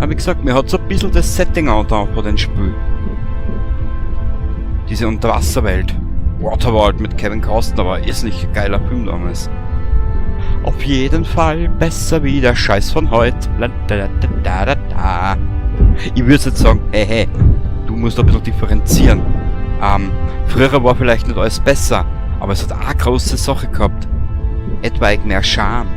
Aber wie gesagt, mir hat so ein bisschen das Setting angetan von dem Spiel. Diese Unterwasserwelt. Waterworld mit Kevin Costner war irrsinnig ein geiler Film damals. Auf jeden Fall besser wie der Scheiß von heute. Ich würde jetzt sagen, hey, du musst ein bisschen differenzieren. Früher war vielleicht nicht alles besser, aber es hat auch eine große Sache gehabt. Etwaig mehr Charme.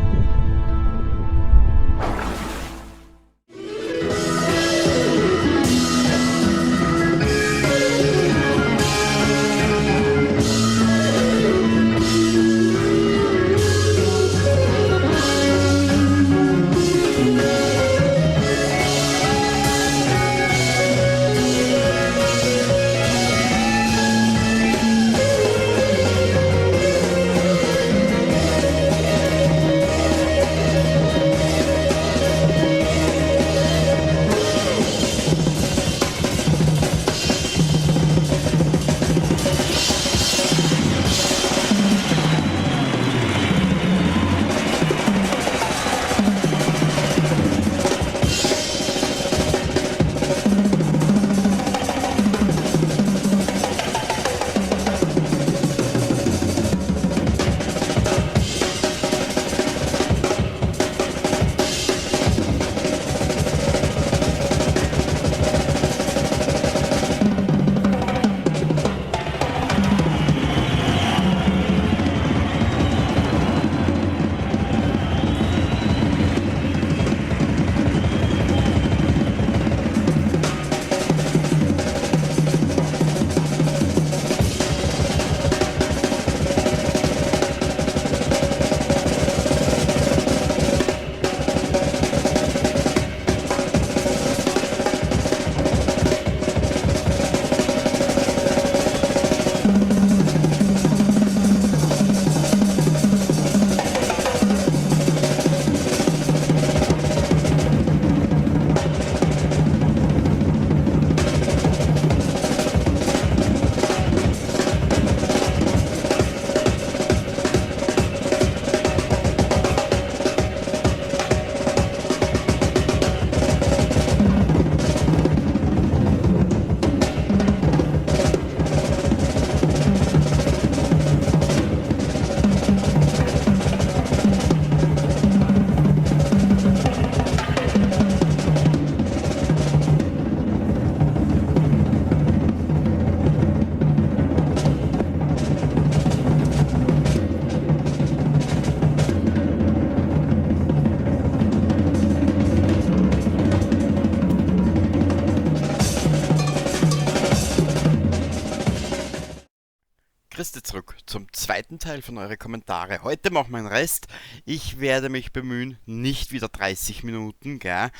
Christi zurück zum zweiten Teil von euren Kommentare. Heute machen wir den Rest. Ich werde mich bemühen, nicht wieder 30 Minuten, gell?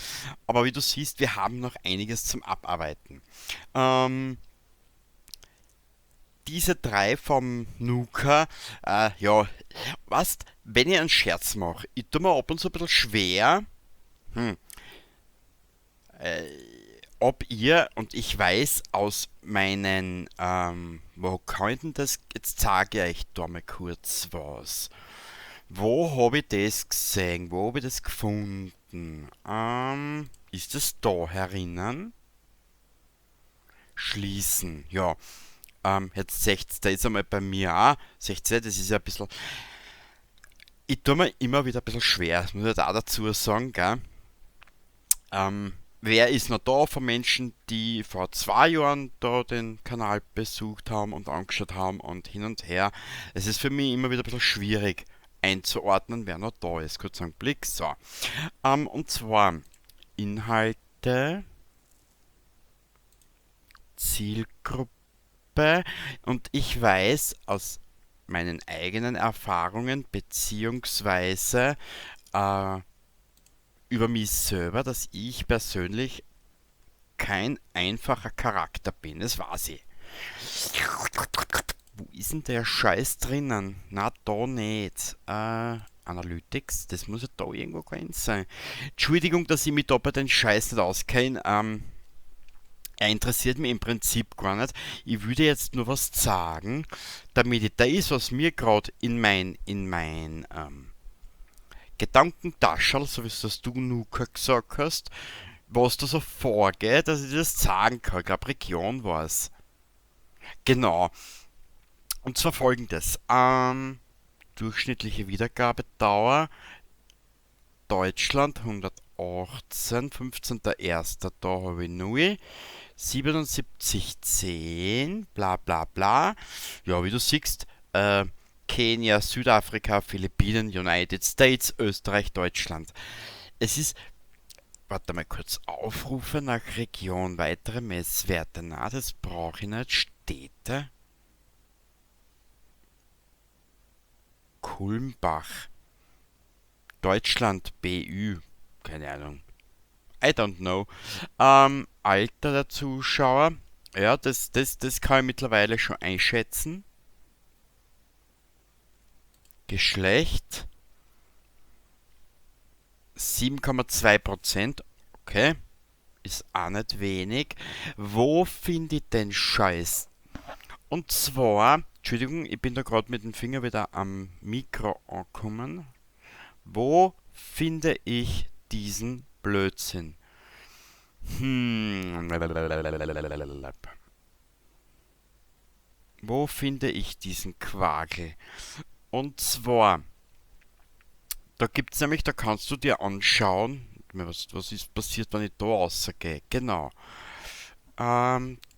Aber wie du siehst, wir haben noch einiges zum Abarbeiten. Diese drei vom Nuka, ja, was, wenn ich einen Scherz mache, ich tue mir ab und zu ein bisschen schwer, äh, ob ihr, und ich weiß aus meinen, wo kann ich denn das, jetzt sage ich euch da mal kurz was. Wo habe ich das gesehen? Wo habe ich das gefunden? Ist es da herinnen? Schließen, ja. Jetzt seht ihr, da ist einmal bei mir auch, seht ihr, das ist ja ein bisschen, ich tue mir immer wieder ein bisschen schwer, das muss ich da dazu sagen, gell. Wer ist noch da von Menschen, die vor 2 Jahren da den Kanal besucht haben und angeschaut haben und hin und her? Es ist für mich immer wieder ein bisschen schwierig einzuordnen, wer noch da ist. Kurz einen Blick. So. Und zwar Inhalte, Zielgruppe, und ich weiß aus meinen eigenen Erfahrungen beziehungsweise über mich selber, dass ich persönlich kein einfacher Charakter bin. Das weiß ich. Wo ist denn der Scheiß drinnen? Na, da nicht. Analytics, das muss ja da irgendwo gewesen sein. Entschuldigung, dass ich mich da bei den Scheiß nicht auskenne. Er interessiert mich im Prinzip gar nicht. Ich würde jetzt nur was sagen, damit ich das, was mir gerade in mein Gedankentaschel, so wie es das du Nuka gesagt hast, was da so vorgeht, dass ich das sagen kann. Ich glaube, Region war es. Genau. Und zwar folgendes. Durchschnittliche Wiedergabedauer. Deutschland 118, 15.01. Da habe ich 0. 7710, bla bla bla. Ja, wie du siehst, Kenia, Südafrika, Philippinen, United States, Österreich, Deutschland. Es ist, warte mal kurz, Aufrufe nach Region, weitere Messwerte. Na, das brauche ich nicht. Städte. Kulmbach. Deutschland, BÜ. Keine Ahnung. I don't know. Alter der Zuschauer. Ja, das kann ich mittlerweile schon einschätzen. Geschlecht 7,2%. Okay, ist auch nicht wenig. Wo finde ich den Scheiß? Und zwar, Entschuldigung, ich bin da gerade mit dem Finger wieder am Mikro angekommen. Wo finde ich diesen Blödsinn? Hm. Wo finde ich diesen Quagel? Und zwar, da gibt's nämlich, da kannst du dir anschauen, was ist passiert, wenn ich da rausgehe. Genau.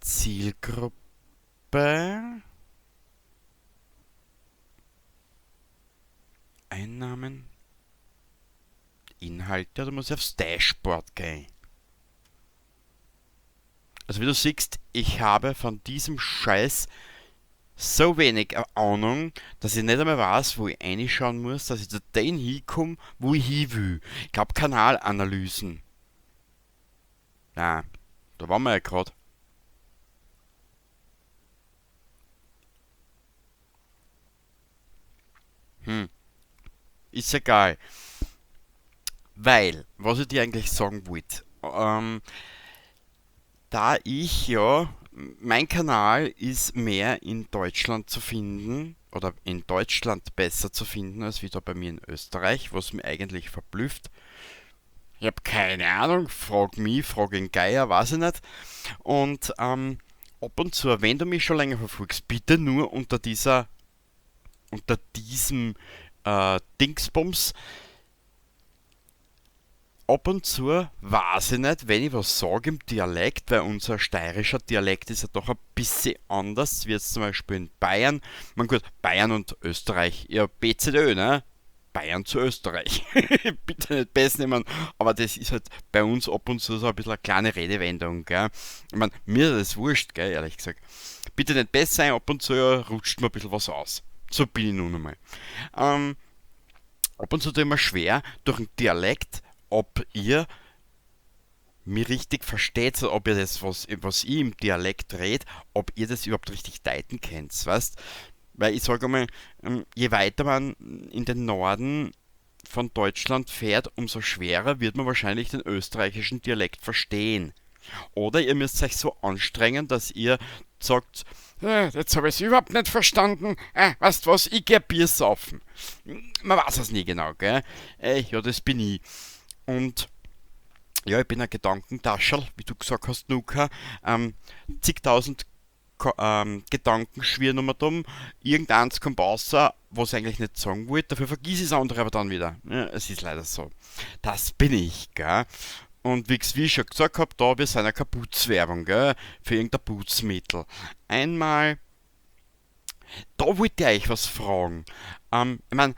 Zielgruppe, Einnahmen, Inhalte, da muss ich aufs Dashboard gehen. Also wie du siehst, ich habe von diesem Scheiß so wenig Ahnung, dass ich nicht einmal weiß, wo ich reinschauen muss, dass ich zu den hinkomme, wo ich hin will. Ich glaube Kanalanalysen. Ja, da waren wir ja gerade. Hm, ist egal. Weil, was ich dir eigentlich sagen wollte, da ich ja, mein Kanal ist mehr in Deutschland zu finden oder in Deutschland besser zu finden als wieder bei mir in Österreich, was mich eigentlich verblüfft. Ich habe keine Ahnung, frag mich, frag den Geier, weiß ich nicht. Und ab und zu, wenn du mich schon länger verfolgst, bitte nur unter diesem Dingsbums. Ab und zu weiß ich nicht, wenn ich was sage im Dialekt, weil unser steirischer Dialekt ist ja doch ein bisschen anders, wie jetzt zum Beispiel in Bayern. Man gut, Bayern und Österreich, ja, BZÖ, ne? Bayern zu Österreich. Bitte nicht besser nehmen, aber das ist halt bei uns ab und zu so ein bisschen eine kleine Redewendung, gell? Ich meine, mir ist das wurscht, gell, ehrlich gesagt. Bitte nicht besser sein, ab und zu ja, rutscht mir ein bisschen was aus. So bin ich nun einmal. Ähm, Ab und zu tue ich mir schwer, durch den Dialekt, ob ihr mich richtig versteht, ob ihr das, was ich im Dialekt rede, ob ihr das überhaupt richtig deuten könnt, weißt? Weil ich sage mal, je weiter man in den Norden von Deutschland fährt, umso schwerer wird man wahrscheinlich den österreichischen Dialekt verstehen. Oder ihr müsst euch so anstrengen, dass ihr sagt, jetzt habe ich es überhaupt nicht verstanden. Weißt du was, ich gehe Bier saufen. Man weiß es nie genau, gell? Ja, das bin ich. Und ja, ich bin ein Gedankentascherl, wie du gesagt hast, Nuka. Zigtausend Gedanken schwirren um und um. Irgendeins kommt raus, was ich eigentlich nicht sagen wollte. Dafür vergiss ich das andere aber dann wieder. Ja, es ist leider so. Das bin ich, gell? Und wie ich schon gesagt habe, da wir sind eine Kaputzwerbung, gell? Für irgendein Putzmittel. Einmal, da wollte ich euch was fragen. Ich meine,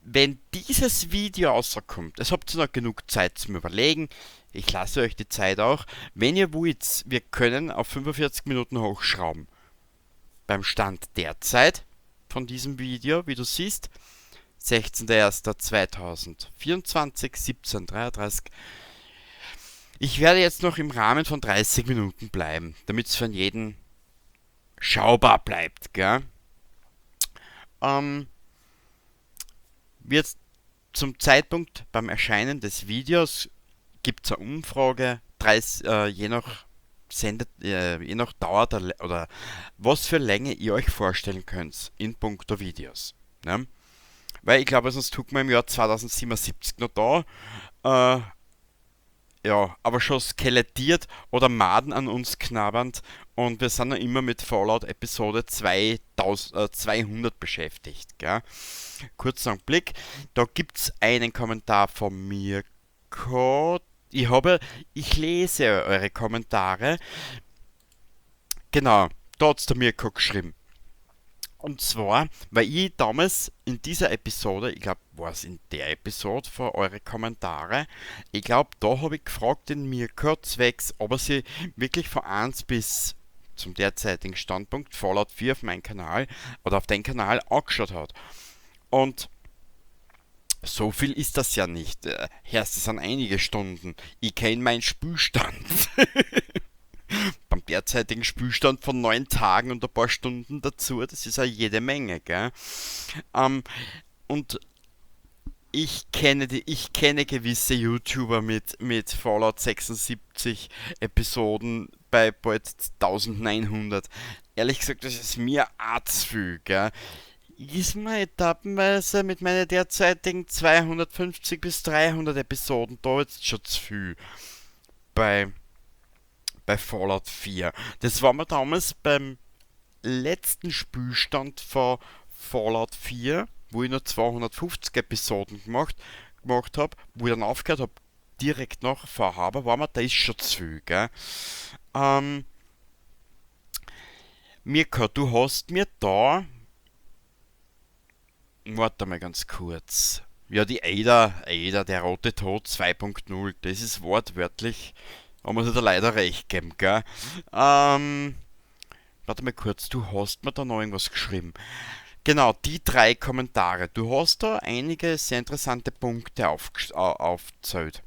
wenn dieses Video rauskommt, es habt ihr noch genug Zeit zum Überlegen. Ich lasse euch die Zeit auch. Wenn ihr wollt, wir können auf 45 Minuten hochschrauben. Beim Stand derzeit von diesem Video, wie du siehst, 16.01.2024, 17.33. Ich werde jetzt noch im Rahmen von 30 Minuten bleiben, damit es für jeden schaubar bleibt, gell? Wird zum Zeitpunkt beim Erscheinen des Videos gibt es eine Umfrage, 30, je nach Dauer oder was für Länge ihr euch vorstellen könnt in puncto Videos. Ne? Weil ich glaube, sonst tut man im Jahr 2077 noch da. ja, aber schon skelettiert oder Maden an uns knabbernd und wir sind noch immer mit Fallout Episode 200 beschäftigt. Gell? Kurzer Blick, da gibt es einen Kommentar von Mirko. Ich habe, ich lese eure Kommentare. Genau, da hat der Mirko geschrieben. Und zwar, weil ich damals in dieser Episode, ich glaube, war es in der Episode für eure Kommentare, ich glaube, da habe ich gefragt den Mirko zwecks, ob er sich wirklich von 1 bis zum derzeitigen Standpunkt Fallout 4 auf meinen Kanal oder auf den Kanal angeschaut hat. Und so viel ist das ja nicht. Erst, das sind einige Stunden. Ich kenne meinen Spielstand. Beim derzeitigen Spielstand von 9 Tagen und ein paar Stunden dazu, das ist ja jede Menge, gell? Und ich kenne gewisse YouTuber mit Fallout 76 Episoden bei bald 1900. Ehrlich gesagt, das ist mir arg gell? Ist mir etappenweise mit meinen derzeitigen 250 bis 300 Episoden da jetzt schon zu viel bei, bei Fallout 4. Das war mir damals beim letzten Spielstand von Fallout 4, wo ich nur 250 Episoden gemacht habe, wo ich dann aufgehört habe, direkt nach Vorhaber, war mir, da ist schon zu viel, gell? Ähm, Mirka, du hast mir da, warte mal ganz kurz, ja, die Ada, der rote Tod 2.0, das ist wortwörtlich, da muss ich dir leider recht geben, gell? Ähm, warte mal kurz, du hast mir da noch irgendwas geschrieben. Genau, die 3 Kommentare. Du hast da einige sehr interessante Punkte aufgezählt.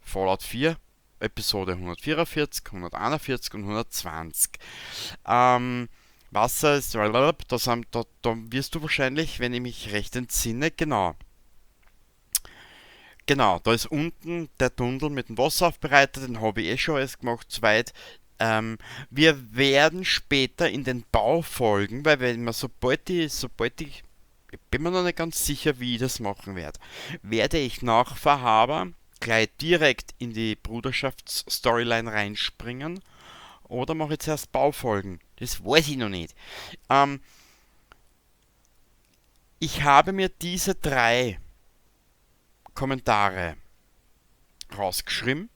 Fallout 4, Episode 144, 141 und 120. Wasser ist, da wirst du wahrscheinlich, wenn ich mich recht entsinne, genau, da ist unten der Tunnel mit dem Wasseraufbereiter, den habe ich eh schon alles gemacht, soweit. Wir werden später in den Bau folgen, weil wenn man sobald ich bin mir noch nicht ganz sicher, wie ich das machen werde ich nach Verhaber gleich direkt in die Bruderschaftsstoryline reinspringen oder mache ich zuerst Baufolgen? Das weiß ich noch nicht. Ähm, ich habe mir diese 3 Kommentare rausgeschrieben.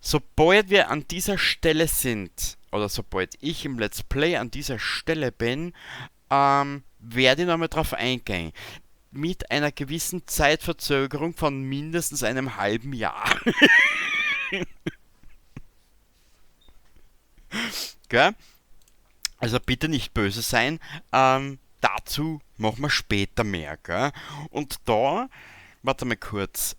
Sobald wir an dieser Stelle sind, oder sobald ich im Let's Play an dieser Stelle bin, werde ich nochmal drauf eingehen. Mit einer gewissen Zeitverzögerung von mindestens einem halben Jahr. Gell? Also bitte nicht böse sein. Dazu machen wir später mehr. Gell? Und da, warte mal kurz.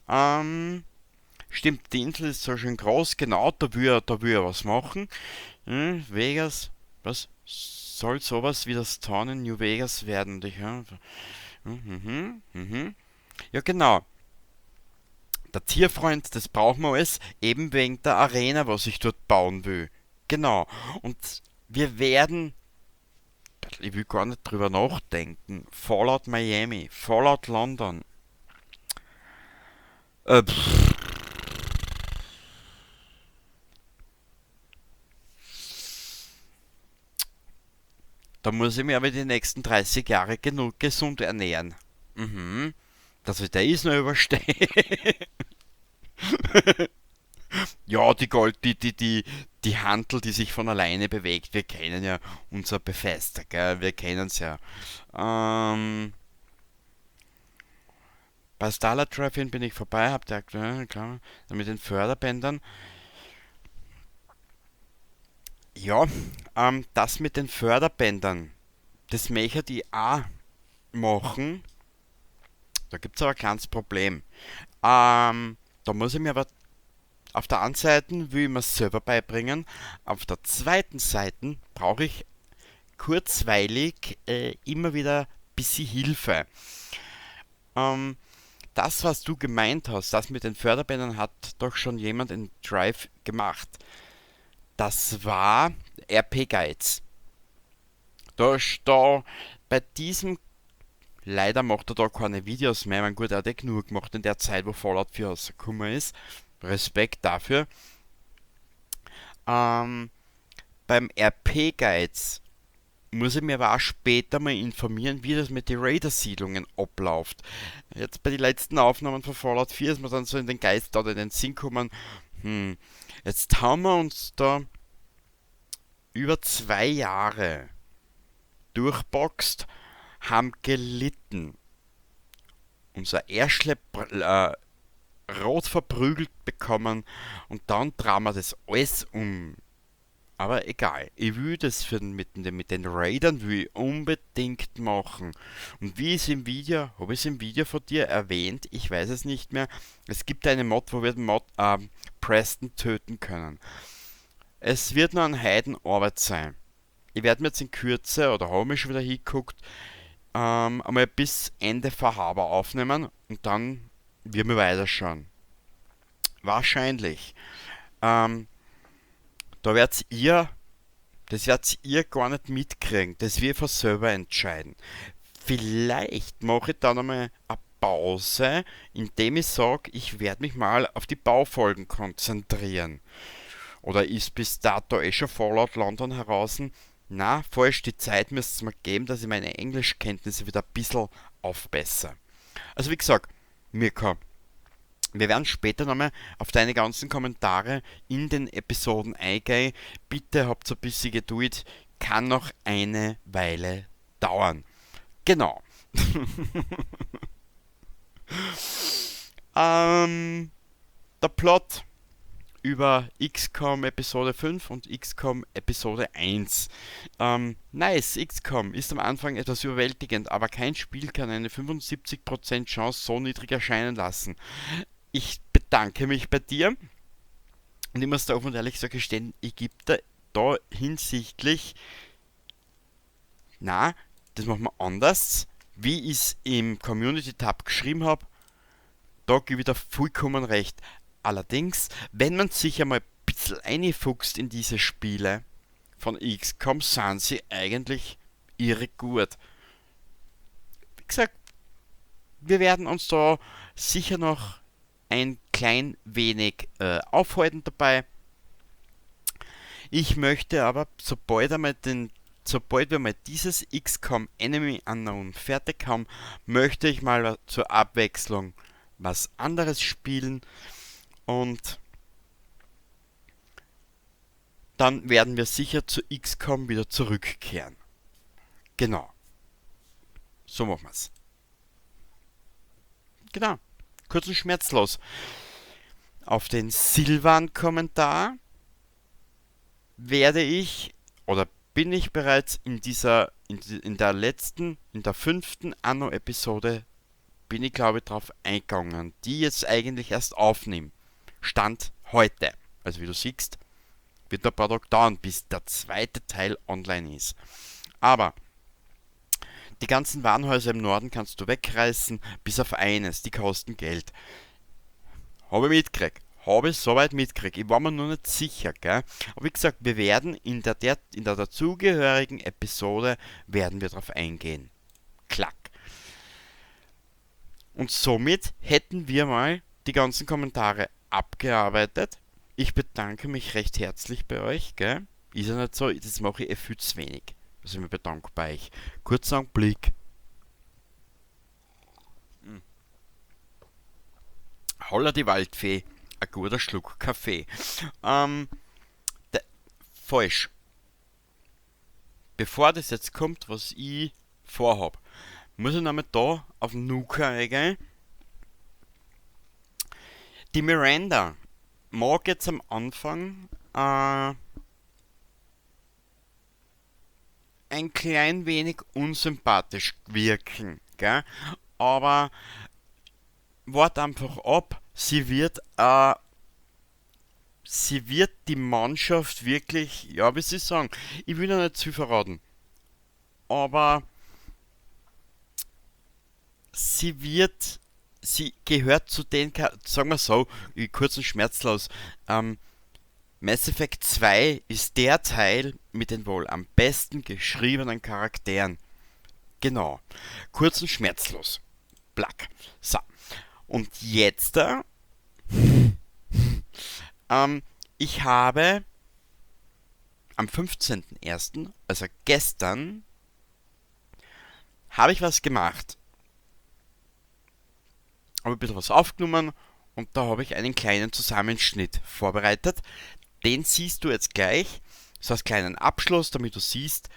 Stimmt, die Insel ist so schön groß. Genau, da will er was machen. Vegas, was soll sowas wie das Town in New Vegas werden? Ja, genau. Der Tierfreund, das brauchen wir alles, eben wegen der Arena, was ich dort bauen will. Genau. Und wir werden, ich will gar nicht drüber nachdenken, Fallout Miami, Fallout London. Pff, da muss ich mich aber die nächsten 30 Jahre genug gesund ernähren. Mhm. Dass ich das noch überstehe. Ja, die Hantel, die sich von alleine bewegt. Wir kennen ja unser Bethesda, gell? Wir kennen es ja. Ähm, bei Starlight Traffic bin ich vorbei, habt ihr klar, mit den Förderbändern. Ja, das mit den Förderbändern, das möchte ich auch machen. Da gibt es aber ein kleines Problem. Da muss ich mir aber auf der einen Seite will ich mir selber beibringen, auf der zweiten Seite brauche ich kurzweilig immer wieder ein bisschen Hilfe. Ähm, das, was du gemeint hast, das mit den Förderbändern hat doch schon jemand in Drive gemacht. Das war RP Guides. Da bei diesem Leider macht er da keine Videos mehr. Mein gut, er hat genug gemacht in der Zeit, wo Fallout 4 rausgekommen ist. Respekt dafür. Ähm, beim RP-Guides muss ich mir aber auch später mal informieren, wie das mit den Raider-Siedlungen abläuft. Jetzt bei den letzten Aufnahmen von Fallout 4 ist mir dann so in den Geist oder in den Sinn gekommen, hm, jetzt haben wir uns da über 2 Jahre durchboxt, haben gelitten, unser Erschle rot verprügelt bekommen und dann drehen wir das alles um. Aber egal, ich will das mit den Raidern will ich unbedingt machen. Und wie ist im Video, habe ich es im Video von dir erwähnt, ich weiß es nicht mehr. Es gibt eine Mod, wo wir den Preston töten können. Es wird nur ein Heidenarbeit sein. Ich werde mir jetzt in Kürze, oder habe mir schon wieder hingeguckt, einmal bis Ende Verhaber aufnehmen und dann werden wir weiterschauen. Wahrscheinlich. Ähm, Da das werdet ihr gar nicht mitkriegen. Das wir von selber entscheiden. Vielleicht mache ich dann einmal eine Pause, indem ich sage, ich werde mich mal auf die Baufolgen konzentrieren. Oder ist bis dato schon Fallout London heraus? Na, falsch, die Zeit müsste es mir geben, dass ich meine Englischkenntnisse wieder ein bisschen aufbessere. Also wie gesagt, Mirko, wir werden später nochmal auf deine ganzen Kommentare in den Episoden eingehen. Bitte habt ein bisschen Geduld, kann noch eine Weile dauern. Genau. Der Plot über XCOM Episode 5 und XCOM Episode 1. Nice, XCOM ist am Anfang etwas überwältigend, aber kein Spiel kann eine 75% Chance so niedrig erscheinen lassen. Ich bedanke mich bei dir und ich muss da offen und ehrlich so gestehen, ich gebe da hinsichtlich, na, das machen wir anders, wie ich es im Community-Tab geschrieben habe, da gebe ich da vollkommen recht. Allerdings, wenn man sich einmal ein bisschen einfuchst in diese Spiele von XCOM, sind sie eigentlich irre gut. Wie gesagt, wir werden uns da sicher noch ein klein wenig aufhalten dabei. Ich möchte aber, sobald wir mal dieses XCOM Enemy Unknown fertig haben, möchte ich mal zur Abwechslung was anderes spielen und dann werden wir sicher zu XCOM wieder zurückkehren. Genau. So machen wir's. Genau. Kurz und schmerzlos. Auf den Silvan-Kommentar werde ich oder bin ich bereits in der 5. Anno-Episode bin ich glaube ich drauf eingegangen, die jetzt eigentlich erst aufnimmt. Stand heute. Also wie du siehst, wird ein paar Tage dauern, bis der 2. Teil online ist. Aber die ganzen Warenhäuser im Norden kannst du wegreißen, bis auf eines, die kosten Geld. Habe ich mitgekriegt. Habe ich soweit mitgekriegt. Ich war mir nur nicht sicher, gell? Aber wie gesagt, wir werden in der dazugehörigen Episode werden wir drauf eingehen. Klack. Und somit hätten wir mal die ganzen Kommentare abgearbeitet. Ich bedanke mich recht herzlich bei euch, gell? Ist ja nicht so, das mache ich viel zu wenig. Also ich mich bedanke bei euch. Kurzer Blick. Holla die Waldfee, ein guter Schluck Kaffee. Ähm, falsch. Bevor das jetzt kommt, was ich vorhab, muss ich nochmal da auf Nuka eingehen. Die Miranda mag jetzt am Anfang ein klein wenig unsympathisch wirken, gell? Aber wart einfach ab, sie wird die Mannschaft wirklich, ja, wie soll ich sagen, ich will ja nicht zu viel verraten, aber sie gehört zu den, sagen wir so, kurz und schmerzlos, Mass Effect 2 ist der Teil mit den wohl am besten geschriebenen Charakteren. Genau. Kurz und schmerzlos. Plack. So. Und jetzt, ähm, ich habe am 15.01., also gestern, habe ich was gemacht. Habe ein bisschen was aufgenommen und da habe ich einen kleinen Zusammenschnitt vorbereitet. Den siehst du jetzt gleich, so als kleinen Abschluss, damit du siehst,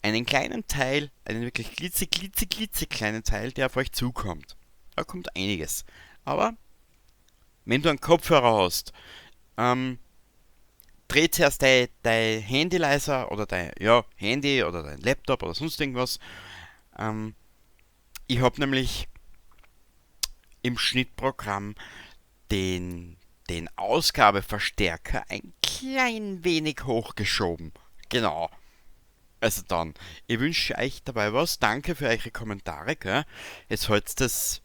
einen kleinen Teil, einen wirklich klitzekleinen Teil, der auf euch zukommt. Da kommt einiges. Aber wenn du einen Kopfhörer hast, ähm, dreh zuerst dein Handy leiser oder dein Handy oder dein Laptop oder sonst irgendwas. Ähm, ich habe nämlich im Schnittprogramm den, den Ausgabeverstärker ein klein wenig hochgeschoben. Genau. Also dann, ich wünsche euch dabei was. Danke für eure Kommentare. Gell? Jetzt haltet das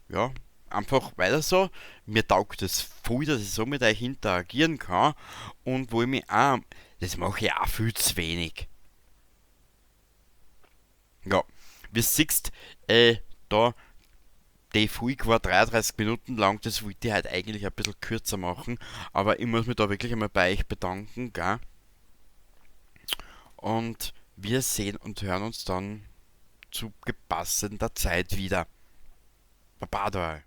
einfach weiter so. Mir taugt es voll, dass ich so mit euch interagieren kann. Und wo ich mich auch, das mache ich auch viel zu wenig. Ja, wie siehst, da die Folge war 33 Minuten lang, das wollte ich halt eigentlich ein bisschen kürzer machen, aber ich muss mich da wirklich einmal bei euch bedanken, gell? Und wir sehen und hören uns dann zu gepassender Zeit wieder. Baba da.